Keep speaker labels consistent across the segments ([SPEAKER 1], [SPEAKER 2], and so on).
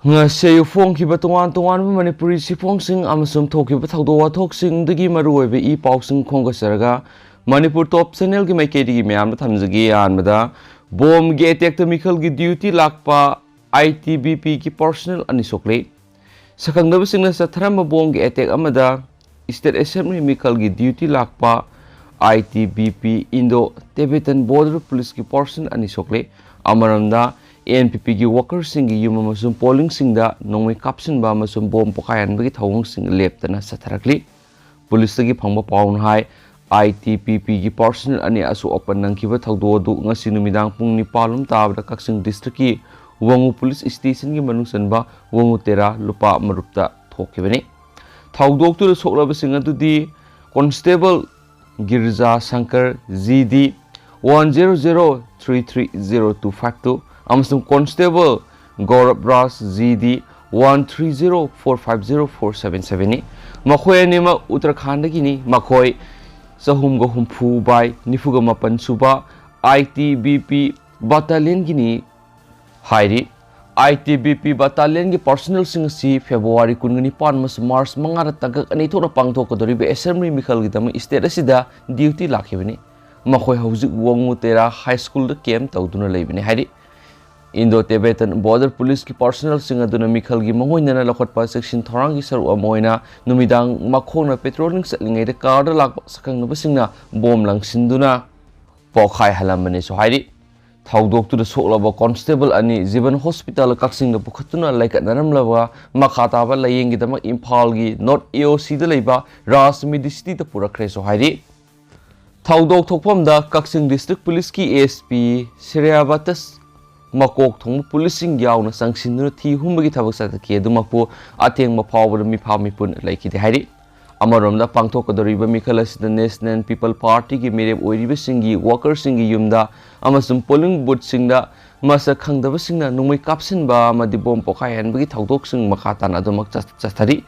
[SPEAKER 1] Ngase phong tongan Manipuri sifong amasum thokiba thawdo wathok dagi maruoibe I pausing khongasarga Manipur top channel gi maikedi gi myam thamjagi anmada bom ge attack to mikhal gi duty lakpa ITBP ki personal ani sokle sakangdaba singna satharamba bom ge attack amada state assembly mikhal gi duty lakpa ITBP Indo Tibetan Border Police ki person ani sokle amaramda NPP ki workers singi yuma masum polling singda Nongmei Kapsilamle masum bom Pokhaire bagi thawung sing leptana satharakli police gi phangba pawn hai ITBP ki person ani asu open nangkiba thawdo du ngasi numidang pung 9 tabda Kaksing district ki wangu police station gi manung sanba wangu tera lupa marupta thokibani thawdok tu soklaba singa tu di constable Girja Shankar GD 100330252 Amasum Constable Gaurav Ras GD 130450477 ni Makhoi anima Uttarakhand gi ni makhoi sahum go humfu bai nifuga mapan suba ITBP battalion gi ni hairi ITBP battalion gi personal sing si February 19 mas March mangara tagak ani thora pangthok kodori be assembly mikhal gi tam state asida duty lakhibani makhoi hauzik wangu tera high school da camp tawduna leibani hairi Indo Tibetan Border Police ki personal singa duna mikhal gi mangoina na lokotpa section thorang gi saru amoina numidang makhona patrolling satlingai da car da lak sakang na basingna bom Langsinduna Pokhaire halamani so hairi thawdok tu da soklaba constable ani Jiban Hospital Kaksing da pukhatuna laikat naramlawa makhata ba layeng gi dama Imphal gi North AOC da leiba Ras Medicity da purakre so hairi thawdok thokpham da Kaksing District Police ki ASP Seriabatas Makok thong policing yaw na Langsinduna thi humbagi thabak sa ki adumakpu ateng mapawba Mapham mipun laiki de hairi amaramda pangthokadoriba mikhal asida National People Party ki mereb oiriba singi workers singi yumda amasum polling booth singda masa khangdaba singna Nongmei Kapsilamle amadi bom Pokhaire bagi thawdok sing makhatan adumak chathari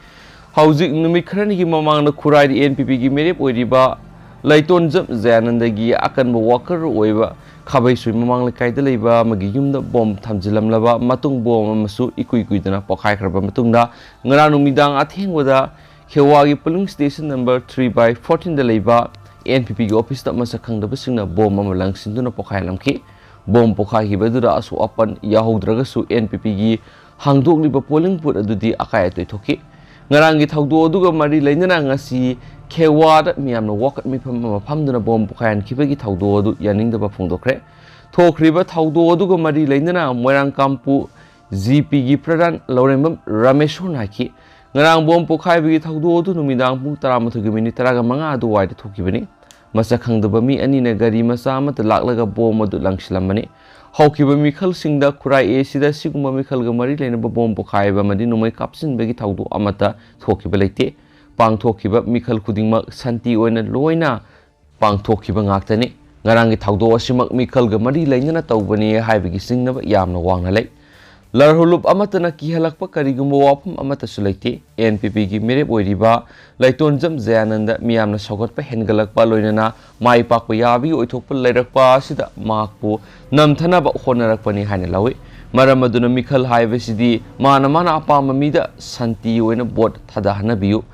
[SPEAKER 1] hauzik numi kharani gi mamangna khurai NPP gi mereb oiriba Laiton Jam Zayanandagi akanba worker oiba Khabai sui mamang lekai da leiba magi yumda bom thamjilamlaba matung bom amasu ikui dana Pokhaire khraba matungda ngara numidang athengwada Khewagi polling station number 3/14 da leiba NPP gi office ta masa khangdaba singna bom ama Langsinduna Pokhaire lamki bom Pokhaire hi badura asu apan yahoudraga su NPP gi hangdokliba polling booth adudi akai atoi thoki ngarangi thawdo aduga mari leinana ngasi Khewada miyamna wakat Mapham bom Pokhaire kibagi thawdo adu yaningdaba phongdokre thokriba thawdo aduga mari leinana Moirang Kampu GP gi Pradhan Laurembam Rameshon haki ngarang bom Pokhaire bagi thawdo adu numidang pung 13:35 adu waida thokibani masa khangdaba mi anina gari masa amata laklaga bom adu langsilamani haukiba mikhal singda khurai a sida siguma mikhal ga mari leinaba bom Pokhaire ba madi Nongmei Kapsilamle bagi thawdo amata thokiba leite pangthokhiba mikhal khudingmak santi oina loina pangthokhiba ngaktani ngarangi thawdo asimak mikhal ga mari leinana tawbani haibagi singnaba yamna wangna lei larhulup amatana kihalakpa karigumba wafum amata sulaiti NPP gi mereb oiriba Laiton Jam Zayananda miyamna sogatpa hengalakpa loinana mai pakpa yabi oithokpa leirakpa sida makpu namthanaba honarakpani haina lawi maram aduna mikhal haibasidi mana apama mida santi oina bot thadahana biyu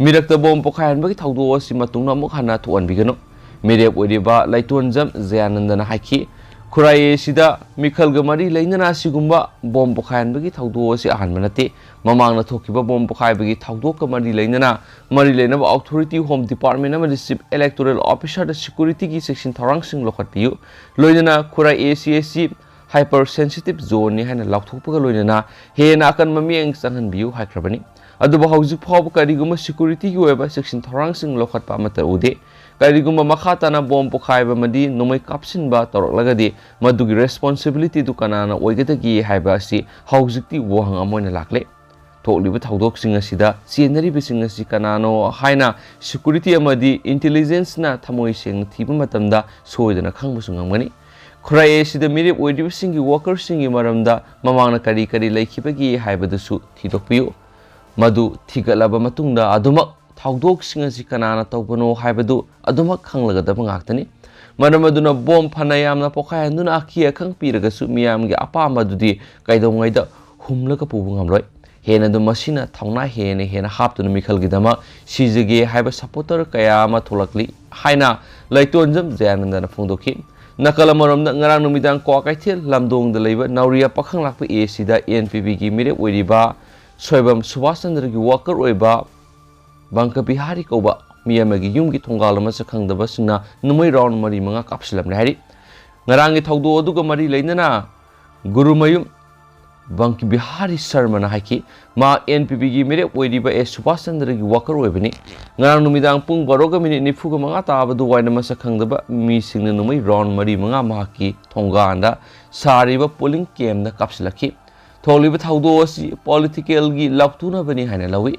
[SPEAKER 1] Mirakta bom Pokhaire bagi thawdo asi matungna amuk hana thuan bigano mereb oiriba Laiton Jam Zayanandana haiki khurai sida mikhal ga mari leinana sigumba bom Pokhaire bagi thawdo asi ahanma nate mamangna thokiba bom Pokhaire bagi thawdo ka mari leinana mari leinaba authority home department ama chief electoral officer da security gi section thorang sing lokhat piu loinana khurai ACSC hypersensitive zone ni hana laukthokpa ga loinana hena akan mamieng sanhan biu haikrabani aduba hauzik phawba kariguma security gi weba section thorang sing lokhat pa mata ude kariguma makhatana bom Pokhaire madi Nongmei Kapsilamle toroklagadi madugi responsibility du kanana oigadagi haiba asi hauzikti wohang amoina lakle thokliba thawdok sing asida chenari bising asi kanano haina security amadi intelligence na thamoi sing thiba matamda soidana khangbusu ngamgani khurai sida mireb oidiba singi workers singi maramda mamangna kari laikhibagi haibadasu thidokpiu Madu thigalaba matungda adumak thawdok singasi kanana tawbano haibadu adumak khanglagadaba ngaktani maram aduna bom phanayamna Pokhaire duna akhiya khang piragasu miyamgi apama dudi kaidongaida humlaka pubu ngamloi hena du masina thongna hena haptuna mikhalgidama sijege haiba supporter kaya ama tholakli haina laitonjam janandana phongdokhi nakala maromda ngarang numidang ko kaithil lamdong da leiba nauria pakhang lakpa e sida NPP gi mire oiriba soibam Subhash Chandra gi worker oiba bangka bihari koba miyamagi yumgi thongalama sakhangdaba singna numai round mari manga kapsilamle hari ngarangi thawdo aduga mari leinana gurumayum bangki bihari Sharma na haiki ma NPP gi mire oiriba e Subhash Chandra gi worker oibani ngarang numidang pung baroga minute nifuga manga tabadu waina masakhangdaba mi singna numai round mari manga mahaki thonganda sariba polling kem na kapsilaki tholiba thawdo asi political gi laktuna bani haina lawi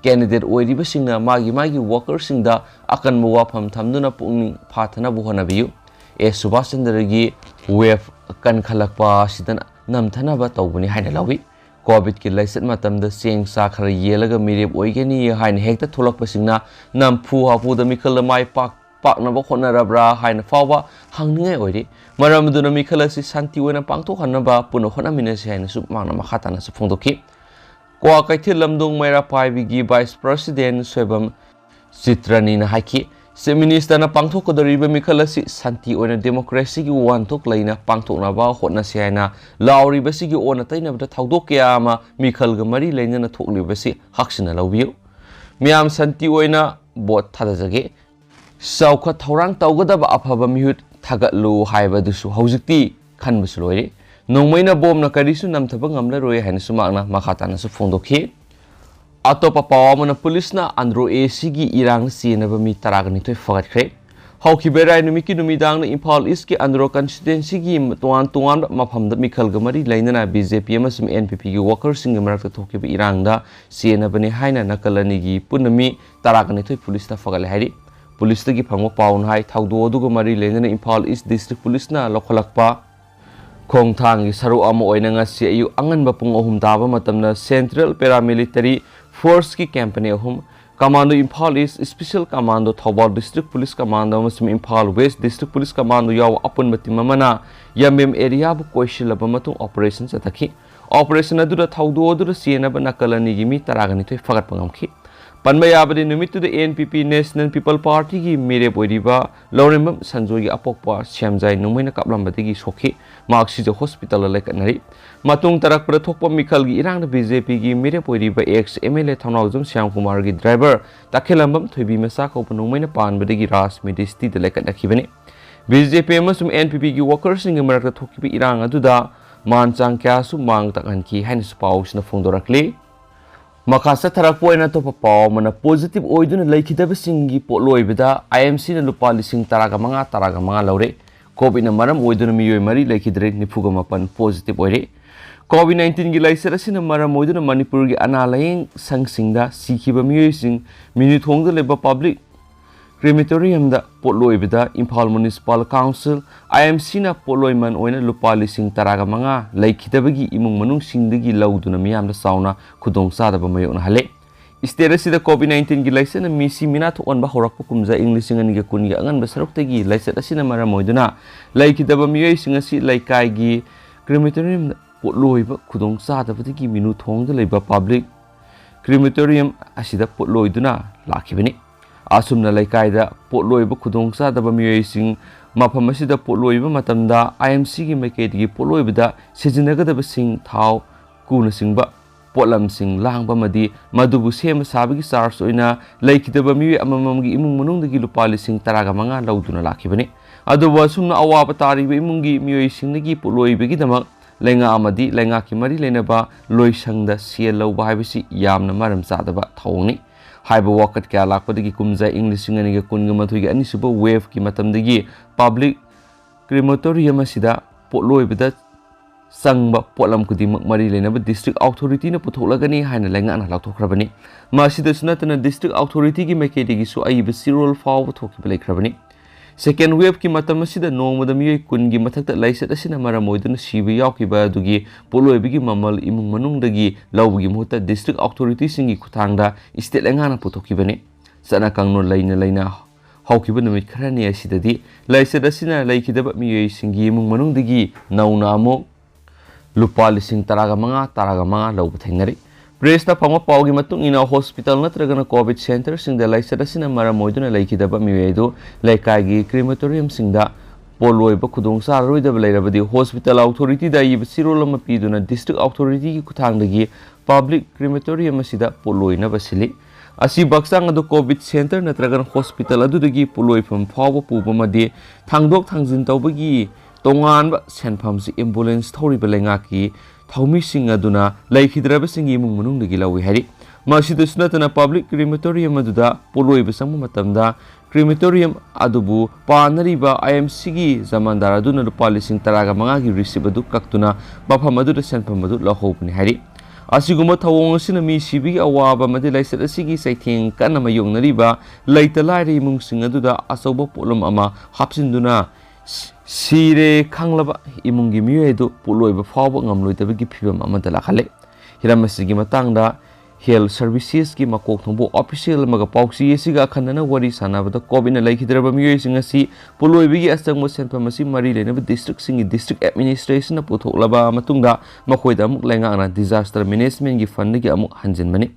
[SPEAKER 1] candidate oiriba singna magi worker singda akan muwafam thamduna pungning phathana buhana biyu e Subhash Chandra gi wave kan khalakpa sidana namthana ba tawbani haina lawi covid ki laisat matamda seng sa khara yelaga mirep oigani haina hekta tholakpa singna nampu hapu da mikhala mai pak na ba khona rabra haina fawa hangningai oiri maramduna mikhala si santi oina pangthok hanaba puno khona minase haina sup mangna makhatana su phongdokhi kwa kaithil lamdong maira paibi gi vice president soibam Chitrani na haiki se minister na pangthok kodariba mikhala si santi oina democracy gi wanthok laina pangthok na ba hotna se haina lauri basi gi ona taina bda thawdok kya ma mikhal ga mari laina na thokli basi haksina lawbiu miam santi oina bot thada jage saukha thorang tawgadaba afaba mihut thagatlu haiba dusu haujikti khanbusu loire Nongmei na bom na karisu namthaba ngamla roi haina sumakna makhatana su phongdokhi atopa pawa na police na andro AC gi irang sinaba mi taragani toi fagatkre hauki berai numiki numidang na Imphal East ki andro constituency gi tuan maphamda mikhal gamari lainana BJP amasum NPP gi workers sing marakta thokiba irang da sinaba ni haina nakalani gi punami taragani toi police na fagale hari police gi phangwa paun hai thawdo du gamari lainana Imphal East district police na lokhalakpa khongthang gi saru ama oina nga si ayu angan ba pung ahum taba matamna Central Paramilitary Force ki campaign ahum Commando Imphal East Special Commando Thawbal District Police Commando amasum Imphal West District Police Commando yaw apun batimamana yamem area bu koishilaba matung operation chathaki operation adura thawdo adura sienaba nakalani gi mi taragani thoi fagat pangamki panba yabadi numit the NPP National People Party gi mere boiriba lorembam sanjoy gi apokpa siamjai numaina kaplambati gi sokhi maksi jo hospital lekanari matung tarak prathokpa mikhal gi irang BJP gi mere boiriba ex MLA Thanaujum Syam Kumar gi driver takhelambam thoibi masa ko numaina panbadi gi ras medisti de lekanakhibani BJP amasum NPP gi workers sing marakta thokibi irang aduda manchang kya su mang takan ki hain spaus na phongdorakli Makasa tarakpoina to papaw mana positive oiduna laikidaba singi potloibida IMC na lupa lising taraga mga laure COVID na maram oiduna miyoy mari laikidre nifuga mapan positive oire COVID-19 gi laisara sina maram oiduna Manipur gi analayeng sangsingda sikiba miyoy sing minithongda leba public crematorium da potloibida Imphal Municipal Council IMC na potloiman oina lupa lising taraga mga laikidabagi imung manung singdagi lauduna miyamda sauna khudong sadaba mayok na hale Istera sida COVID-19 gi laisana misi mina thokon ba horakpa kumja English ngani ga kun gi angan ba saruktagi laisata sina maram oiduna laikidaba miyoy singasi laikai gi crematorium da potloiba khudong sadabagi minu thongda leba public crematorium asida potloiduna lakhibani asumna laikai da potloiba khudong sadaba miyoy sing Mapham asida potloiba matamda IMC gi maiketi gi potloibada sijinagadaba sing thau kuna singba potlam sing langba madi madubu sema sabagi charge oina laikidaba miyoy amamam gi imung manungdagi lupa lising taraga mga lauduna lakhibani aduba sumna awaba tariba imungi miyoy singnagi potloibagi damak lenga amadi lenga ki mari lenaba loisangda siel lawba haibisi yamna maram sadaba thawni haiba wakat kya lakpadagi kumja English ngani ga kunga mathugi ani suba wave ki matamdagi public crematorium asida potloibada sangba potlam kudimak mari lenaba district authority na putholagani haina lenga na laktokhrabani masida sunatana district authority gi makedigi su aiba sirol faw thoki belaikrabani second wave ki matam asida nongmada miyoy kungi mathakta laisat asina maramoiduna sibi yawkiba dugi potloibigi mamal imung manungdagi lawbugi muhta district authority singi kuthangda state lengana puthokibani sana kangno laina hawkiba numit kharani asidadi laisat asina laikidaba miyoy singi imung manungdagi nauna amo lupa lising taraga manga lau bathengnari. Presta pama paugi matung ina hospital natragana COVID center singda laisada sina mara moiduna laikidaba miwedu laikagi crematorium singda poloi ba khudong sa roi da lairabadi hospital authority da yib sirolama piduna district authority ki kuthangdagi public crematorium asida poloi na basili asi baksang adu COVID center natragana hospital adudagi poloi pham phawa puba madi thangdok thangjin tawbagi tongan ba senpham si ambulance thori belenga ki thawmi sing aduna laikhidraba singi mung munung dagi lawi hari masida sunatana public crematorium aduda poloi basang matamda crematorium adubu panariba IMC gi zamandar aduna lupa lising taraga manga gi receive adu kaktuna Mapham aduda senpham adu lahobni hari asiguma thawong sina mi sibi awaba madi laisat asigi saitheng kana mayongnariba laita lairi mung sing aduda asoba polom ama hapsinduna sire khanglaba imungi miyedu puloiba fawba ngamloidabagi phibam amada lakhale hiramasigi matangda health services ki makok thongbo official maga pauksi esiga khanana wari sanabada covid na laikhidraba miyoi singasi puloibigi asangmo senpham asi mari lenaba district singi district administration na puthoklaba matungda makoida amuk lenga ana disaster management gi fund gi amuk hanjinmani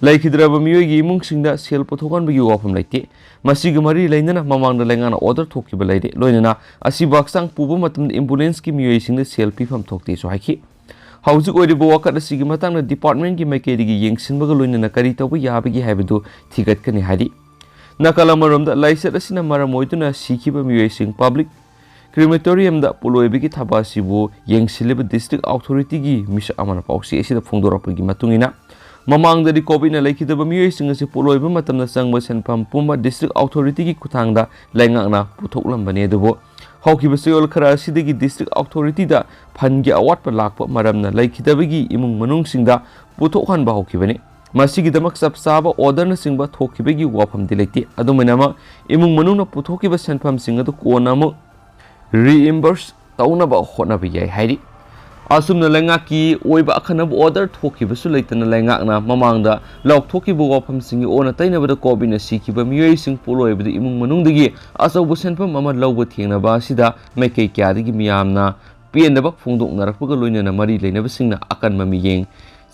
[SPEAKER 1] laikhidraba miyoi gi imung singda sel pothokan bagi wafam laite masigi mari leinana mamangda lenga na order thokiba laide loinana asi baksang puba matum ambulance ki miyoi singda sel pifam thokte so haiki hauzik oiribo wakat asigi matangna department ki maikeri yengsinbaga loinana kari tawba yabagi haibadu thigatkani hari nakalamaromda laisat asina maram oiduna sikiba miyoi sing public crematorium da puloibigi thabasibu yengsileba district authority gi misa amana pausi asida phongdorapagi matungina mamang dari covid na laikidaba miyoi sing asi puloiba matamna sangba senpham pumba district authority gi kuthangda laingakna puthoklam adubo haukiba sayol khara asidagi district authority da phangi awatpa lakpa maramna laikidabagi imung manung singda puthokhanba haukibani masigi damak sapsaba order na singba thokibagi wafam dilaiti adumanama imung manung na puthokiba senpham singadu konamo reimburse taunaba hotnaba yai hairi asumna lenga ki oiba akhanab order thokiba su leitana lenga na mamangda lok thokiba wafam singi ona tainabada covid na sikiba miyoi sing puloibada imung manungdagi asobu senpham ama lawba thengnaba asida maikei kyadagi miyamna pendaba phongdoknarakpaga loinana mari leinaba singna akan mamiyeng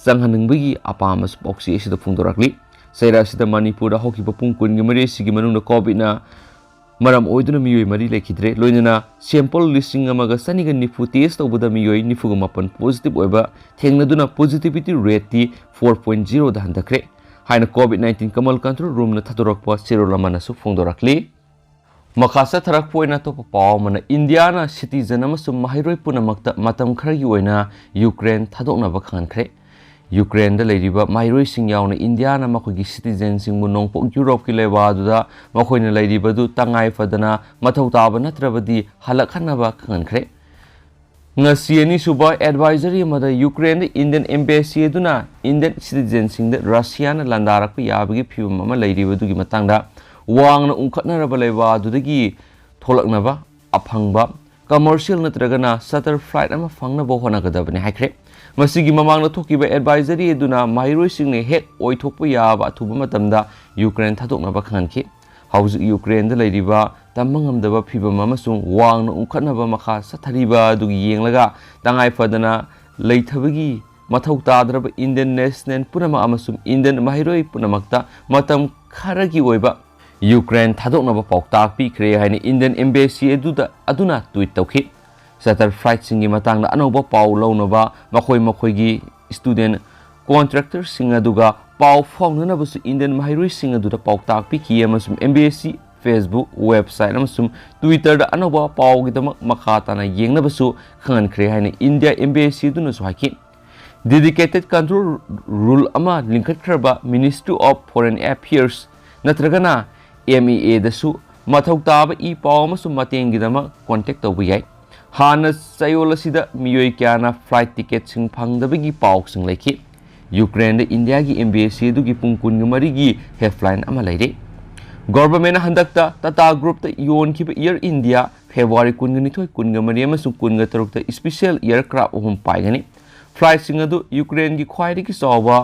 [SPEAKER 1] sanghanungbagi apamas boxi asida phongdorakli saira asida manipura hokiba pungkun gi mari sigi manungda covid na maram oiduna miyoi mari lekhidre loinana sample listing amaga saniga nifu test tawbada miyoi nifuga mapan positive oiba thengnaduna positivity rate ti 4.0 da handakre haina covid-19 kamal control room na thatorakpa serolamana su phongdorakli makasa tharak poina to paw mana india na citizen amasum mahairoi punamakta matam khargi oina ukraine thadokna ba khankhre Ukraine da leiriba mairoi sing yauna India na makogi citizen sing mu nongpok Europe ki lewa duda makoina leiriba du tangai fadana mathau taba natrabadi halakhanaba khankhre ngasi ani suba advisory mada Ukraine Indian embassy duna Indian citizen sing da Russia na landarak pa yabagi phibam ama leiriba du gi matangda wangna ungkhatnaraba lewa dudagi tholaknaba aphangba commercial natragana charter flight ama phangna bo honagadabani haikre masigi mamangna thokiba advisory eduna mairoi singne hek oithokpa yaba thuba matamda Ukraine thadoknaba khanki hauzik Ukraine da leiriba tamangamdaba phibam amasung wangna ungkhatnaba makha sathariba dugi yenglaga tangai fadana leithabagi mathau tadraba Indian national punama amasung Indian mairoi punamakta matam kharagi oiba Ukraine thadoknaba pauktak pikre haini Indian embassy aduna tweet tawki charter flight singi matangda anoba paw lawnaba makoi student contractor singa duga paw phongnana busu Indian mahairoi singa duda pauktak piki amasum embassy Facebook website amasum Twitter da anoba paw gidama makhatana yengna busu khankhre haina India embassy duna su haki dedicated control rule ama linked kharba Ministry of Foreign Affairs natragana MEA dasu mathau taba I paw amasum matengidama contact tawbu yai hana sayola sida miyoi kyana flight ticket sing phangdabagi paw sing lekhi Ukraine da India gi embassy dugi pungkun gi marigi helpline ama leire government handakta Tata group ta yon ki Air India February 19 mari amasung 13 ta special aircraft ohum paigani flight sing adu Ukraine gi khwairi ki sawa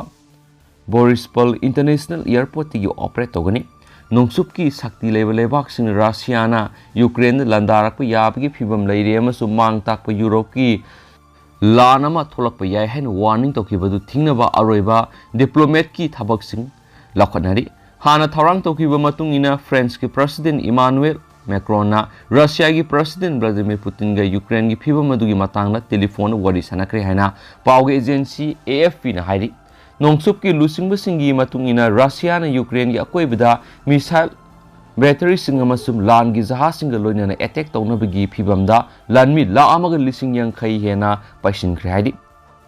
[SPEAKER 1] Borispol International Airport ti operate togani Nongsup ki sakti level lebak sing Russia na Ukraine landarak pa yabagi phibam leire amasung mang tak pa Europe ki ꯂꯥꯟ ꯑꯃ ꯊꯣꯛꯂꯛꯄ ꯌꯥꯏ ꯍꯥꯏꯅ warning ꯇꯧꯈꯤꯕꯗꯨ ꯊꯤꯡꯅꯕ ꯑꯔꯣꯏꯕ ꯗꯤꯄ꯭ꯂꯣꯃꯦꯠꯀꯤ ꯊꯕꯛꯁꯤꯡ ꯂꯧꯈꯠꯅꯔꯤ ꯍꯥꯟꯅ ꯊꯧꯔꯥꯡ ꯇꯧꯈꯤꯕ ꯃꯇꯨꯡ ꯏꯟꯅ ꯐ꯭ꯔꯦꯟꯁꯀꯤ ꯄ꯭ꯔꯦꯁꯤꯗꯦꯟꯠ ꯏꯃꯥꯅꯨꯑꯦꯜ ꯃꯦꯀ꯭ꯔꯣꯟꯅ ꯔꯁꯤꯌꯥꯒꯤ ꯄ꯭ꯔꯦꯁꯤꯗꯦꯟꯠ ꯚ꯭ꯂꯥꯗꯤꯃꯤꯔ ꯄꯨꯇꯤꯟꯒ ꯌꯨꯀ꯭ꯔꯦꯟꯒꯤ ꯐꯤꯚꯝ ꯑꯗꯨꯒꯤ ꯃꯇꯥꯡꯗ ꯇꯦꯂꯤꯐꯣꯟꯗ ꯋꯥꯔꯤ ꯁꯥꯟꯅꯈ꯭ꯔꯦ ꯍꯥꯏꯅ ꯄꯥꯎꯒꯤ ꯑꯦꯖꯦꯟꯁꯤ AFPꯅ ꯍꯥꯏꯔꯤ ꯅꯣꯡꯆꯨꯞꯀꯤ ꯂꯨꯆꯤꯡꯕꯁꯤꯡꯒꯤ ꯃꯇꯨꯡ ꯏꯟꯅ ꯔꯁꯤꯌꯥꯅ ꯌꯨꯀ꯭ꯔꯦꯟꯒꯤ ꯑꯀꯣꯏꯕꯗ ꯃꯤꯁꯥꯏꯜ ꯕꯦꯇꯔꯤꯁꯤꯡ ꯑꯃꯁꯨꯡ ꯂꯥꯟꯒꯤ ꯖꯍꯥꯖꯁꯤꯡꯒ ꯂꯣꯏꯅꯅ ꯑꯦꯇꯦꯛ ꯇꯧꯅꯕꯒꯤ ꯐꯤꯚꯝꯗ ꯂꯥꯟꯃꯤ 1,50,000 ꯍꯦꯟꯅ ꯄꯥꯏꯁꯤꯟꯈ꯭ꯔꯦ ꯍꯥꯏꯔꯤ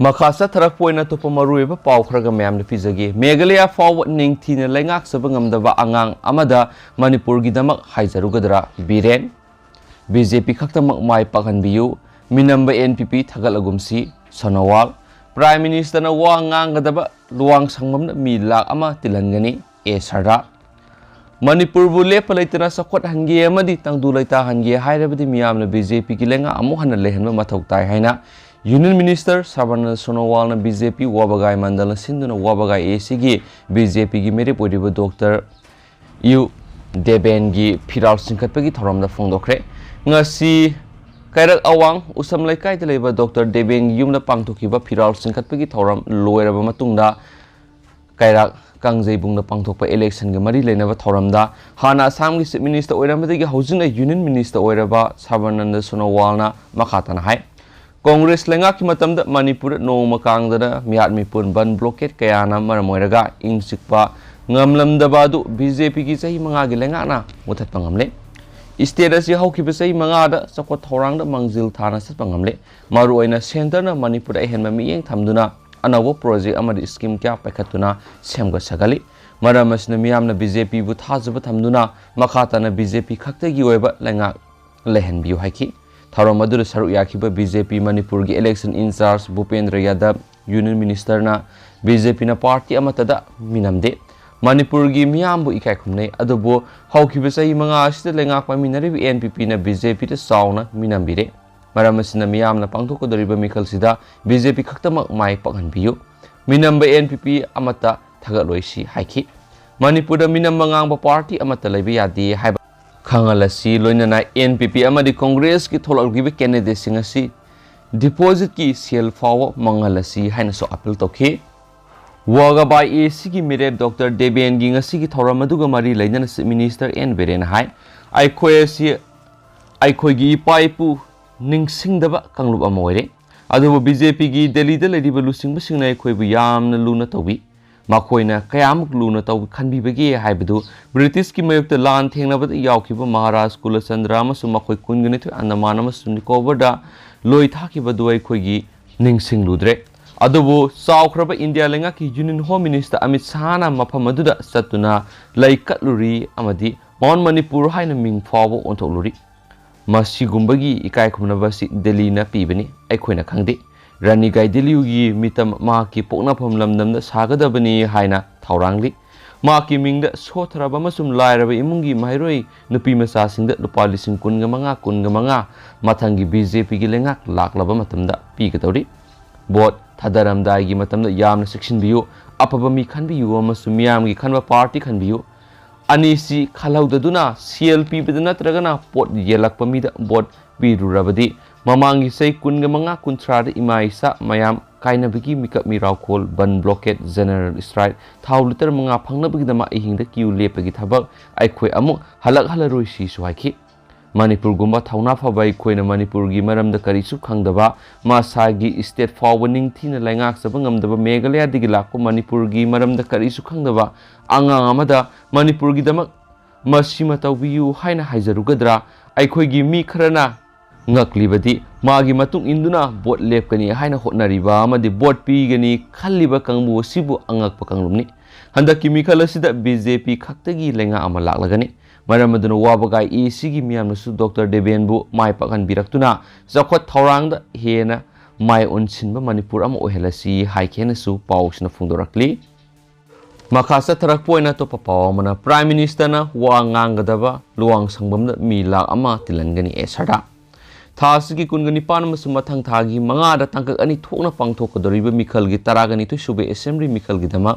[SPEAKER 1] ꯃꯈꯥ ꯆꯠꯊꯔꯛꯄ ꯑꯣꯏꯅ ꯑꯇꯣꯞꯄ ꯃꯔꯨꯑꯣꯏꯕ ꯄꯥꯎ ꯈꯔꯒ ꯃꯌꯥꯝꯅ ꯄꯤꯖꯒꯦ ꯃꯦꯘꯥꯂꯌꯥ ꯐꯥꯎꯕ ꯅꯤꯡꯊꯤꯅ ꯂꯩꯉꯥꯛꯆꯕ ꯉꯝꯗꯕ ꯑꯉꯥꯡ ꯑꯃꯗ ꯃꯅꯤꯄꯨꯔꯒꯤꯗꯃꯛ ꯍꯥꯏꯖꯔꯨꯒꯗ꯭ꯔꯥ ꯕꯤꯔꯦꯟ BJP ꯈꯛꯇꯃꯛ ꯃꯥꯏ ꯄꯥꯛꯍꯟꯕꯤꯌꯨ ꯃꯤꯅꯝꯕ NPP ꯊꯥꯒꯠꯂꯒꯨꯝꯁꯤ ꯁꯣꯅꯣꯋꯥꯜ ꯄ꯭ꯔꯥꯏꯝ ꯃꯤꯅꯤꯁꯇꯔꯅ ꯋꯥ ꯉꯥꯡꯒꯗꯕ ꯂꯨꯋꯥꯡ ꯁꯪꯕꯝꯗ ꯃꯤ 1,00,000 ꯇꯤꯜꯍꯟꯒꯅꯤ ꯁꯔꯗꯥ ꯃꯅꯤꯄꯨꯔꯕꯨ ꯂꯦꯞꯄ ꯂꯩꯇꯅ ꯆꯥꯎꯈꯠꯍꯟꯒꯦ ꯑꯃꯗꯤ ꯇꯪꯗꯨ ꯂꯩꯇꯥꯍꯟꯒꯦ ꯍꯥꯏꯔꯕꯗꯤ ꯃꯤꯌꯥꯝꯅ BJPꯒꯤ ꯂꯩꯉꯥꯛ ꯑꯃꯨꯛ ꯍꯟꯅ ꯂꯩꯍꯟꯕ ꯃꯊꯧ ꯇꯥꯏ ꯍꯥꯏꯅ ꯌꯨꯅꯤꯌꯟ ꯃꯤꯅꯤꯁꯇꯔ ꯁꯔꯕꯥꯅꯟꯗ ꯁꯣꯅꯣꯋꯥꯜꯅ BJP ꯋꯥꯕꯒꯥꯏ ꯃꯟꯗꯜꯅ ꯁꯤꯟꯗꯨꯅ ꯋꯥꯕꯒꯥꯏ ACꯒꯤ BJPꯒꯤ ꯃꯤꯔꯦꯞ ꯑꯣꯏꯔꯤꯕ ꯗꯣꯛꯇꯔ Ayuk-Breaking ꯐꯤꯔꯥꯜ ꯆꯤꯡꯈꯠꯄꯒꯤ ꯊꯧꯔꯝꯗ ꯐꯣꯡꯗꯣꯛꯈ꯭ꯔꯦ ꯉꯁꯤ ꯀꯩꯔꯛ ꯑꯋꯥꯡ ꯎꯁꯝ ꯂꯩꯀꯥꯏꯗ ꯂꯩꯕ ꯗꯣꯛꯇꯔ Ayuk-Breaking ꯌꯨꯝꯗ ꯄꯥꯡꯊꯣꯛꯈꯤꯕ ꯐꯤꯔꯥꯜ ꯆꯤꯡꯈꯠꯄꯒꯤ ꯊꯧꯔꯝ ꯂꯣꯏꯔꯕ ꯃꯇꯨꯡꯗ ꯀꯩꯔꯛ ꯀꯥꯡꯖꯩꯕꯨꯡꯗ ꯄꯥꯡꯊꯣꯛꯄ ꯏꯂꯦꯛꯁꯟꯒ ꯃꯔꯤ ꯂꯩꯅꯕ ꯊꯧꯔꯝꯗ ꯍꯥꯟꯅ ꯑꯁꯥꯝꯒꯤ ꯆꯤꯞ ꯃꯤꯅꯤꯁꯇꯔ ꯑꯣꯏꯔꯝꯕꯗꯒꯤ ꯍꯧꯖꯤꯛꯅ ꯌꯨꯅꯤꯌꯟ ꯃꯤꯅꯤꯁꯇꯔ ꯑꯣꯏꯔꯕ ꯁꯔꯕꯥꯅꯟꯗ ꯁꯣꯅꯣꯋꯥꯜꯅ ꯃꯈꯥ ꯇꯥꯅ ꯍꯥꯏ ꯀꯣꯡꯒ꯭ꯔꯦꯁ ꯂꯩꯉꯥꯛꯀꯤ ꯃꯇꯝꯗ ꯃꯅꯤꯄꯨꯔꯗ ꯅꯣꯡꯃ ꯀꯥꯡꯗꯅ ꯃꯤꯌꯥꯠ ꯃꯤꯄꯨꯟ ꯕꯟ ꯕ꯭ꯂꯣꯀꯦꯠ ꯀꯌꯥꯅ ꯃꯔꯝ ꯑꯣꯏꯔꯒ ꯏꯪ ꯆꯤꯛꯄ ꯉꯝꯂꯝꯗꯕ ꯑꯗꯨ BJPꯒꯤ ꯆꯍꯤ 5ꯒꯤ ꯂꯩꯉꯥꯛꯅ ꯃꯨꯊꯠꯄ ꯉꯝꯂꯦ ꯏꯁꯇꯦꯠ ꯑꯁꯤ ꯍꯧꯈꯤꯕ ꯆꯍꯤ 5ꯗ ꯆꯥꯎꯈꯠ ꯊꯧꯔꯥꯡꯗ ꯃꯥꯡꯖꯤꯜ ꯊꯥꯅ ꯆꯠꯄ ꯉꯝꯂꯦ ꯃꯔꯨꯑꯣꯏꯅ ꯁꯦꯟꯇꯔꯅ ꯃꯅꯤꯄꯨꯔꯗ ꯑꯍꯦꯟꯕ ꯃꯤꯠꯌꯦꯡ ꯊꯝꯗꯨꯅ ꯑꯅꯧꯕ ꯄ꯭ꯔꯣꯖꯦꯛ ꯑꯃꯗꯤ ꯁ꯭ꯀꯤꯝ ꯀꯌꯥ ꯄꯥꯏꯈꯠꯇꯨꯅ ꯁꯦꯝꯒꯠ ꯁꯥꯒꯠꯂꯤ ꯃꯔꯝ ꯑꯁꯤꯅ ꯃꯤꯌꯥꯝꯅ BJPꯕꯨ ꯊꯥꯖꯕ ꯊꯝꯗꯨꯅ ꯃꯈꯥ ꯇꯥꯅ BJP ꯈꯛꯇꯒꯤ ꯑꯣꯏꯕ ꯂꯩꯉꯥꯛ ꯂꯩꯍꯟꯕꯤꯌꯨ ꯍꯥꯏꯈꯤ ꯊꯧꯔꯝ ꯑꯗꯨꯗ ꯁꯔꯨꯛ ꯌꯥꯈꯤꯕ BJP ꯃꯅꯤꯄꯨꯔꯒꯤ ꯏꯂꯦꯛꯁꯟ ꯏꯟꯆꯥꯔꯖ ꯚꯨꯄꯦꯟꯗ꯭ꯔ ꯌꯥꯗꯕ ꯌꯨꯅꯤꯌꯟ ꯃꯤꯅꯤꯁꯇꯔꯅ BJPꯅ ꯄꯥꯔꯇꯤ ꯑꯃꯠꯇꯗ ꯃꯤꯅꯝꯗꯦ ꯃꯅꯤꯄꯨꯔꯒꯤ ꯃꯤꯌꯥꯝꯕꯨ ꯏꯀꯥꯏ ꯈꯨꯝꯅꯩ ꯑꯗꯨꯕꯨ ꯍꯧꯈꯤꯕ ꯆꯍꯤ 5 ꯑꯁꯤꯗ ꯂꯩꯉꯥꯛ ꯄꯥꯏꯃꯤꯟꯅꯔꯤꯕ NPPꯅ BJPꯗ ꯆꯥꯎꯅ ꯃꯤꯅꯝꯕꯤꯔꯦ ꯃꯔꯝ ꯑꯁꯤꯅ ꯃꯤꯌꯥꯝꯅ ꯄꯥꯡꯊꯣꯛꯀꯗꯧꯔꯤꯕ ꯃꯤꯈꯜꯁꯤꯗ BJP ꯈꯛꯇꯃꯛ ꯃꯥꯏ ꯄꯥꯛꯍꯟꯕꯤꯌꯨ ꯃꯤꯅꯝꯕ NPP ꯑꯃꯠꯇ ꯊꯥꯒꯠꯂꯣꯏꯁꯤ ꯍꯥꯏꯈꯤ ꯃꯅꯤꯄꯨꯔꯗ ꯃꯤꯅꯝꯕ ꯉꯥꯡꯕ ꯄꯥꯔꯇꯤ ꯑꯃꯠꯇ ꯂꯩꯕ ꯌꯥꯗꯦ ꯍꯥꯏꯕ ꯈꯪꯍꯜꯂꯁꯤ ꯂꯣꯏꯅꯅ NPP ꯑꯃꯗꯤ ꯀꯣꯡꯒ꯭ꯔꯦꯁꯀꯤ ꯊꯣꯛꯂꯛꯂꯤꯕ ꯀꯦꯟꯗꯤꯗꯦꯠꯁꯤꯡ ꯑꯁꯤ ꯗꯤꯄꯣꯖꯤꯠꯀꯤ ꯁꯦꯜ ꯐꯥꯎꯕ ꯃꯥꯡꯍꯜꯂꯁꯤ ꯍꯥꯏꯅꯁꯨ ꯑꯄꯤꯜ ꯇꯧꯈꯤ ꯋꯥꯒꯕꯥꯏ ACꯒꯤ ꯃꯤꯔꯦꯞ ꯗꯣꯛꯇꯔ Ayuk-Breaking ꯉꯁꯤꯒꯤ ꯊꯧꯔꯝ ꯑꯗꯨꯒ ꯃꯔꯤ ꯂꯩꯅꯅ ꯆꯤꯞ ꯃꯤꯅꯤꯁꯇꯔ N Biren ꯍꯥꯏ ꯑꯩꯈꯣꯏ ꯑꯁꯤ ꯑꯩꯈꯣꯏꯒꯤ ꯏꯄꯥ ꯏꯄꯨ ꯅꯤꯡꯁꯤꯡꯗꯕ ꯀꯥꯡꯂꯨꯞ ꯑꯃ ꯑꯣꯏꯔꯦ ꯑꯗꯨꯕꯨ BJPꯒꯤ ꯗꯦꯜꯂꯤꯗ ꯂꯩꯔꯤꯕ ꯂꯨꯆꯤꯡꯕꯁꯤꯡꯅ ꯑꯩꯈꯣꯏꯕꯨ ꯌꯥꯝꯅ ꯂꯨꯅ ꯇꯧꯕꯤ ꯃꯈꯣꯏꯅ ꯀꯌꯥꯃꯨꯛ ꯂꯨꯅ ꯈꯟꯕꯤꯕꯒꯦ ꯍꯥꯏꯕꯗꯨ ꯕ꯭ꯔꯤꯇꯤꯁꯀꯤ ꯃꯥꯌꯣꯛꯇ ꯂꯥꯟ ꯊꯦꯡꯅꯕꯗ ꯌꯥꯎꯈꯤꯕ ꯃꯍꯥꯔꯥꯖ ꯀꯨꯂꯆꯟꯗ꯭ꯔ ꯑꯃꯁꯨꯡ ꯃꯈꯣꯏ 22 ꯑꯟꯗꯃꯥꯟ ꯑꯃꯁꯨꯡ ꯅꯤꯀꯣꯕꯔꯗ ꯂꯣꯏ ꯊꯥꯈꯤꯕꯗꯨ ꯑꯩꯈꯣꯏꯒꯤ ꯅꯤꯡꯁꯤꯡꯂꯨꯗ꯭ꯔꯦ ꯑꯗꯨꯕꯨ ꯆꯥꯎꯈ꯭ꯔꯕ ꯏꯟꯗꯤꯌꯥ ꯂꯩꯉꯥꯛꯀꯤ ꯌꯨꯅꯤꯌꯟ ꯍꯣꯝ ꯃꯤꯅꯤꯁꯇꯔ ꯑꯃꯤꯠ ꯁꯥꯍꯅ ꯃꯐꯝ ꯑꯗꯨꯗ ꯆꯠꯇꯨꯅ ꯂꯩ ꯀꯠꯂꯨꯔꯤ ꯑꯃꯗꯤ ꯃꯥꯎꯟꯠ ꯃꯅꯤꯄꯨꯔ ꯍꯥꯏꯅ ꯃꯤꯡ ꯐꯥꯎꯕ ꯑꯣꯟꯊꯣꯛꯂꯨꯔꯤ ꯃꯁꯤꯒꯨꯝꯕꯒꯤ ꯏꯀꯥꯏ ꯈꯨꯝꯅꯕ ꯑꯁꯤ ꯗꯦꯜꯂꯤꯅ ꯄꯤꯕꯅꯤ ꯑꯩꯈꯣꯏꯅ ꯈꯪꯗꯦ ꯔꯥꯅꯤ ꯒꯥꯏꯗꯤꯟꯂ꯭ꯌꯨꯒꯤ ꯃꯤꯇꯝ ꯃꯍꯥꯛꯀꯤ ꯄꯣꯛꯅꯐꯝ ꯂꯝꯗꯝꯗ ꯁꯥꯒꯗꯕꯅꯤ ꯍꯥꯏꯅ ꯊꯧꯔꯥꯡꯂꯤ ꯃꯍꯥꯛꯀꯤ ꯃꯤꯡꯗ ꯁꯣꯠꯊꯔꯕ ꯑꯃꯁꯨꯡ ꯂꯥꯏꯔꯕ ꯏꯃꯨꯡꯒꯤ ꯃꯍꯩꯔꯣꯏ ꯅꯨꯄꯤ ꯃꯆꯥꯁꯤꯡꯗ ꯂꯨꯄꯥ 25,000 ꯃꯊꯪꯒꯤ BJPꯒꯤ ꯂꯩꯉꯥꯛ ꯂꯥꯛꯂꯕ ꯃꯇꯝꯗ ꯄꯤꯒꯗꯧꯔꯤ ꯚꯣꯠ ꯊꯥꯗꯔꯝꯗꯥꯏꯒꯤ ꯃꯇꯝꯗ ꯌꯥꯝꯅ ꯆꯦꯛꯁꯤꯟꯕꯤꯌꯨ ꯑꯐꯕ ꯃꯤ ꯈꯟꯕꯤꯌꯨ ꯑꯃꯁꯨꯡ ꯃꯤꯌꯥꯝꯒꯤ ꯈꯟꯕ ꯄꯥꯔꯇꯤ ꯈꯟꯕꯤꯌꯨ ꯑꯅꯤꯁꯤ ꯈꯜꯍꯧꯗꯗꯨꯅ ꯁꯦꯜ ꯄꯤꯕꯗ ꯅꯠꯇ꯭ꯔꯒꯅ ꯄꯣꯠ ꯌꯦꯜꯂꯛꯄ ꯃꯤꯗ ꯚꯣꯠ ꯄꯤꯔꯨꯔꯕꯗꯤ ꯃꯃꯥꯡꯒꯤ ꯆꯍꯤ 25-30ꯗ ꯏꯃꯥ ꯏꯆꯥ ꯃꯌꯥꯝ ꯀꯥꯏꯅꯕꯒꯤ ꯃꯤꯀꯞ ꯃꯤꯔꯥꯎꯈꯣꯜ ꯕꯟ ꯕ꯭ꯂꯣꯀꯦꯠ ꯖꯦꯅꯔꯦꯜ ꯁ꯭ꯇ꯭ꯔꯥꯏꯛ ꯊꯥꯎ ꯂꯤꯇꯔ 5 ꯐꯪꯅꯕꯒꯤꯗꯃꯛ ꯑꯍꯤꯡꯗ ꯀ꯭ꯌꯨ ꯂꯦꯞꯄꯒꯤ ꯊꯕꯛ ꯑꯩꯈꯣꯏ ꯑꯃꯨꯛ ꯍꯜꯂꯛꯍꯜꯂꯔꯣꯏ ꯁꯤꯁꯨ ꯍꯥꯏꯈꯤ ꯃꯅꯤꯄꯨꯔꯒꯨꯝꯕ ꯊꯧꯅꯥ ꯐꯕ ꯑꯩꯈꯣꯏꯅ ꯃꯅꯤꯄꯨꯔꯒꯤ ꯃꯔꯝꯗ ꯀꯔꯤꯁꯨ ꯈꯪꯗꯕ ꯃꯁꯥꯒꯤ ꯏꯁꯇꯦꯠ ꯐꯥꯎꯕ ꯅꯤꯡꯊꯤꯅ ꯂꯩꯉꯥꯛꯆꯕ ꯉꯝꯗꯕ ꯃꯦꯘꯥꯂꯌꯥꯗꯒꯤ ꯂꯥꯛꯄ ꯃꯅꯤꯄꯨꯔꯒꯤ ꯃꯔꯝꯗ ꯀꯔꯤꯁꯨ ꯈꯪꯗꯕ ꯑꯉꯥꯡ ꯑꯃꯗ ꯃꯅꯤꯄꯨꯔꯒꯤꯗꯃꯛ ꯃꯁꯤꯃ ꯇꯧꯕꯤꯌꯨ ꯍꯥꯏꯅ ꯍꯥꯏꯖꯔꯨꯒꯗ꯭ꯔꯥ ꯑꯩꯈꯣꯏꯒꯤ ꯃꯤ ꯈꯔꯅ ꯉꯛꯂꯤꯕꯗꯤ ꯃꯥꯒꯤ ꯃꯇꯨꯡ ꯏꯟꯗꯨꯅ ꯚꯣꯠ ꯂꯦꯞꯀꯅꯤ ꯍꯥꯏꯅ ꯍꯣꯠꯅꯔꯤꯕ ꯑꯃꯗꯤ ꯚꯣꯠ ꯄꯤꯒꯅꯤ ꯈꯜꯂꯤꯕ ꯀꯥꯡꯕꯨ ꯑꯁꯤꯕꯨ ꯑꯉꯛꯄ ꯀꯥꯡꯂꯨꯞꯅꯤ ꯍꯟꯗꯛꯀꯤ ꯃꯤꯈꯜ ꯑꯁꯤꯗ BJP ꯈꯛꯇꯒꯤ ꯂꯩꯉꯥꯛ ꯑꯃ ꯂꯥꯛꯂꯒꯅꯤ ꯃꯔꯝ ꯑꯗꯨꯅ ꯋꯥꯕꯒꯥꯏ ACꯒꯤ ꯃꯤꯌꯥꯝꯅꯁꯨ ꯗꯣꯛꯇꯔ Ayuk-Breaking ꯃꯥꯏ ꯄꯥꯛꯍꯟꯕꯤꯔꯛꯇꯨꯅ ꯆꯥꯎꯈꯠ ꯊꯧꯔꯥꯡꯗ ꯍꯦꯟꯅ ꯃꯥꯏ ꯑꯣꯟꯁꯤꯟꯕ ꯃꯅꯤꯄꯨꯔ ꯑꯃ ꯑꯣꯏꯍꯜꯂꯁꯤ ꯍꯥꯏꯈꯦꯅꯁꯨ ꯄꯥꯎꯁꯤꯅ ꯐꯣꯡꯗꯣꯔꯛꯂꯤ ꯃꯈꯥ ꯆꯠꯊꯔꯛꯄ ꯑꯣꯏꯅ ꯑꯇꯣꯞꯄ ꯄꯥꯎ ꯑꯃꯅ ꯄ꯭ꯔꯥꯏꯝ ꯃꯤꯅꯤꯁꯇꯔꯅ ꯋꯥ ꯉꯥꯡꯒꯗꯕ ꯂꯨꯋꯥꯡ ꯁꯪꯕꯝꯗ ꯃꯤ 1,00,000 ꯇꯤꯜꯍꯟꯒꯅꯤ ꯁꯔꯗꯥ थासिगी कुनगनी पानमसु मथंग थागी मंगादा तंकक अनि थोकना पांगथोकदोरिबा मिखलगी तरागनी तुसुबे असेंबली मिखलगी दमा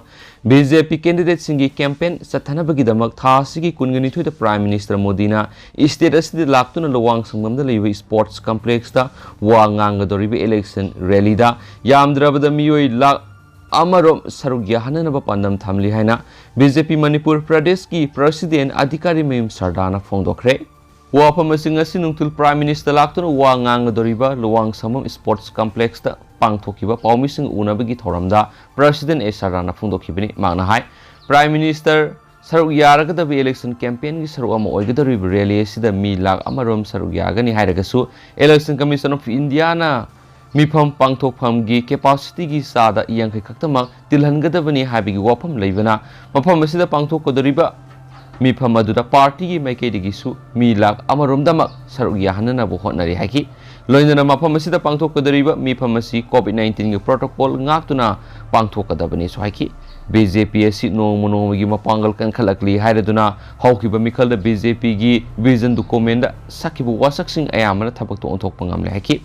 [SPEAKER 1] बीजेपी कैंडिडेट सिंगी कैंपेन सथनबगी दमक थासिगी कुनगनी थुदा प्राइम मिनिस्टर मोदीना स्टेट असदि लाक्तुना लवांग संगमदा लेबा स्पोर्ट्स कॉम्प्लेक्स दा वा ngangadoriba इलेक्शन रैली दा यामद्रबदा मियोई लाख अमरोम सरुक याहननबा पांदम थामली हाइना बीजेपी मणिपुर प्रदेश की प्रेसिडेंट अधिकारी मयूम सरदाना फोंदोखरे वाफम नुंगतुल प्राइम मिनिस्टर लाक्तुना वा ngangadoriba लवांग समम स्पोर्ट्स कॉम्प्लेक्स दा पांगथोकिबा पाउमिसिंग उनाबगी थोरमदा प्रेसिडेंट ए सरदाना फोंदोखिबनि मांगना हाय प्राइम मिनिस्टर सरुक यारगदब इलेक्शन कैंपेन की सरुक अमा ओइगदरिब रैली असिदा मी लाख अमरोम सरुक यागनि हायरगसु इलेक्शन कमीशन ऑफ इंडिया ना मिफम पांगथोकफम की कैपेसिटी की सादा यांखै खक्तमक तिलहनगदबनि हाबिगी वाफम लेबना मफम असिदा पांगथोकदरिबा मिफम अदुदा पार्टी की मैकेदिगिसु मी लाख अमरोमदमक सरुक याहननबो होटनरि हाइकि लोइनना मफम असिदा पांगथोकदरिबा मिफम असि कोविड-19 की प्रोटोकॉल ngaktuna पांगथोकदबनि सोहाइकि बीजेपी असि नोंमनोंगी मपांगल कंखलकली हायरदुना हौकिबा मिखल बीजेपी की विजन डॉक्यूमेंट सकिबु वासकसिंग अयामना थबक ओंथोकपा ngamle हाइकि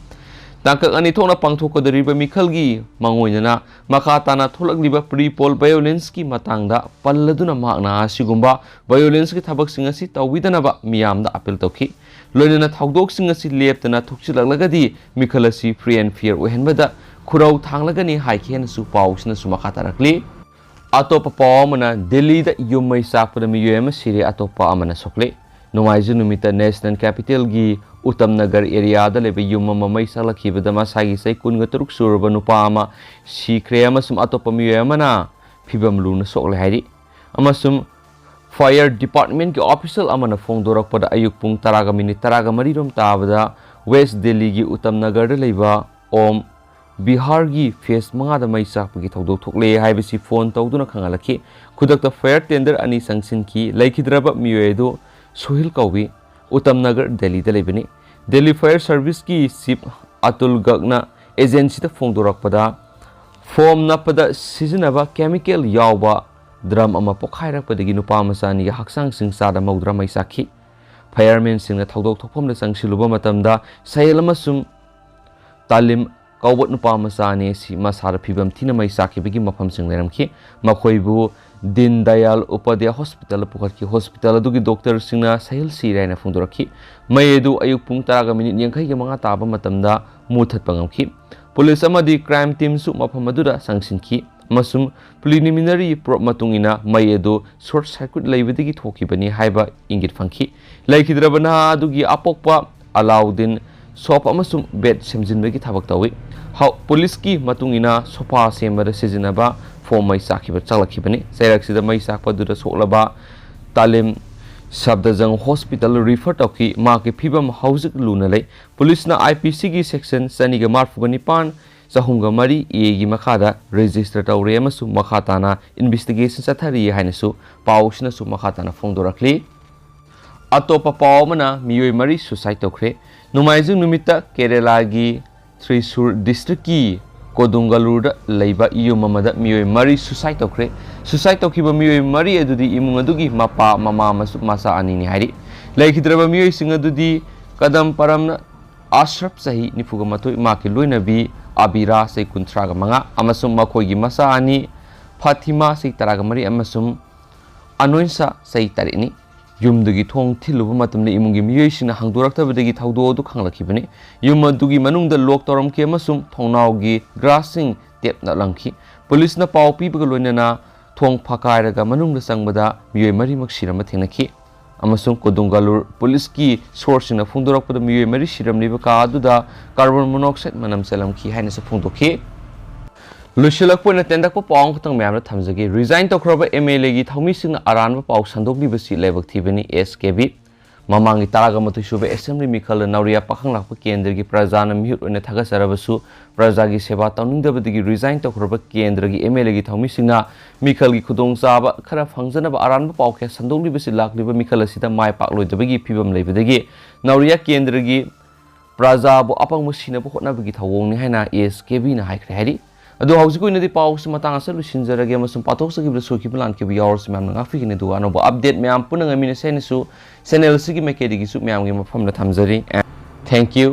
[SPEAKER 1] तंकक अनि थोना पांगथोकदरिबा मिखलगी मंगोइनना मखाताना थोलकलिबा प्री पोल वायोलेंस की मतंगदा पल्लदुना मागना सिगुंबा वायोलेंस की थबकसिंग असि तौबिदनबा मियामदा अपील तौखि लोइनना थौदोकसिंग असि लेपतना थुकचिलकलगदी मिखल असि फ्री एंड फेयर ओहेनबदा खुरौ थांगलगनी हाइखेनसु पाउसनसु मखातारकली अतोपा पावमना दिल्ली दा युमै साकपदा मियोयम सिरे अतोपा अमना सोकले नोमाइजु नुमिता नेशनल कैपिटल की उत्तम नगर एरिया दा लेबे युम ममै सलखिबदा मासागी सै कुनग तरुक सुरबा नुपा अमा सिख्रे अमसुम अतोपा मियोयमना फिबम लुना सोकले हाइरि अमसुम फायर डिपार्टमेंट की ऑफिशियल अमना फोंदोरकपदा अयुक पुंग 10:30 रोम ताबदा वेस्ट दिल्ली की उत्तम नगर दा लेबा ओम बिहार की फेस मंगादा मई साकपगी थौदोक थोकले हाइबसी फोन तौदुना खंगालखि खुदकता फायर टेंडर अनि संगसिनखि लैखिद्रबा मियोयदो सोहिल कौवी उत्तम नगर दिल्ली दलेबनी दिल्ली फायर सर्विस की चीफ अतुल गगना एजेंसी फोंदोरकपदा फोम नपदा सिजनबा केमिकल यावबा ड्रम अमा पोखाइरकपदगी नुपा मचानी हक्सांग सिंगसादा मौद्रा मई साखि फायरमैन सिंगना थौदोक थोकफमदा चंगसिलुबा मतमदा सयल अमसुम तालिम कौबत नुपा मचानी सि मसार फिबम थिना मई साखिबगी मफम सिंग लेरमखि मखोइबु दिन दयाल उपाध्याय हॉस्पिटल पुखटकी हॉस्पिटल अदुगी डॉक्टर सिंगना सहिल सिरायना फोंदोरखि मयेदु अयुक पुंग 10:50 ताबा मतमदा मुथतपा ngamखि पुलिस अमदी क्राइम टीम सु मफम अदुदा संगसिनखि मसुम प्रिलिमिनरी प्रोब मतुंगिना मयेदु शॉर्ट सर्किट लेबदगी थोखिबनी हाइबा इंगित फंखि लैखिद्रबना अदुगी अपोकपा अलाउद्दीन शॉप अमसुम बेड सेमजिनबगी थबक तौई पुलिस की मतुंगिना सोफा सेमबदा सिजनबा फोम मई साखिबा चलखिबनी सैरक्सिदा मई साखपदुदा सोलबा तालिम शब्दजंग हॉस्पिटल रिफर तौखि माके फिबम हौजिक लुना लै पुलिसना आईपीसी की सेक्शन 249 चहुंगमरी ए की मखादा रजिस्टर तौरे अमसु मखाताना इन्वेस्टिगेशन चथरी हाइनसु पाउसनसु मखाताना फोंदोरखली अतोपा पावमना मियोय मरी सुसाइड तौखरे नुमाइजु नुमिता केरला की त्रिशूर डिस्ट्रिक्ट की कोदुंगलूर लेबा युममदा मियोय मरी सुसाइड तौखरे सुसाइड तौखिबा मियोय मरी अदुदी इमुंग अदुगी मपा ममा मसु मसा अनिनि हाइरि लैखिद्रबा मियोय सिंग अदुदी कदम परमना आश्रफ सही 94 माके लोइनबी आबिरा से 35 अमसुम मखोयगी मसा अनि फातिमा से 13 अमसुम अनोइसा से 3 युमदुगी थोंग थिलुबा मतमने इमुंगी मियोयसिना हांदोरक्तबदगी थौदोदु खांलखिबने युम अदुगी मनुंगदा लॉक तौरमखे अमसुम थौनावगी ग्रासिंग टेपना लंखि पुलिसना पाव पीबगा लोइनना थोंग फकायरगा मनुंगदा संगबदा मियोय मरीमक सिरम थेंगनखि अमसुम कोदुंगलूर पुलिस की सोर्सिना फोंदोरकपदा मियोय मरी सिरमनिबा कादुदा कार्बन मोनोक्साइड मनम सेलमखि हाइनसे फोंदोखि लुशिलकपोइना तेंदकपो पाउंग खतंग म्यामना थमजगे रिजाइन तौखरबा एमएलए की थौमिसिंगना अरानबा पाउ संदोकलिबसि लेबक थिबनी एसकेबी ममांगी 10 सुबे असेंबली मिखल नौरिया पाखंलाकपा केंद्र की प्रजाना मिहुत ओइना थगसरबसु प्रजा की सेवा तौनिंगदबदगी रिजाइन तौखरबा केंद्र की एमएलए की थौमिसिंगना मिखल की खुदोंचाबा खरा फंगजनबा अरानबा पाउ के संदोकलिबसि लाकलिबा मिखल असिदा माय पाकलोइदबगी फिबम लेबदगी नौरिया केंद्र की प्रजाबु अपंग सिनबा होटनबगी थवोंनि हाइना एसकेबी ना हाइख्रे हाइरि अदो हौजिक ओइनदि पाउस मतंग असलु सिनजरगे अमसुम पाथोकसगिबा सुखिबा लानखिबा यावरस म्याम नाफिगिने दु अनोबा अपडेट म्याम पुनंग मिने सेनसु चैनल सिगी मेकेदिगिसु म्यामगे मफमना थमजरी थैंक यू।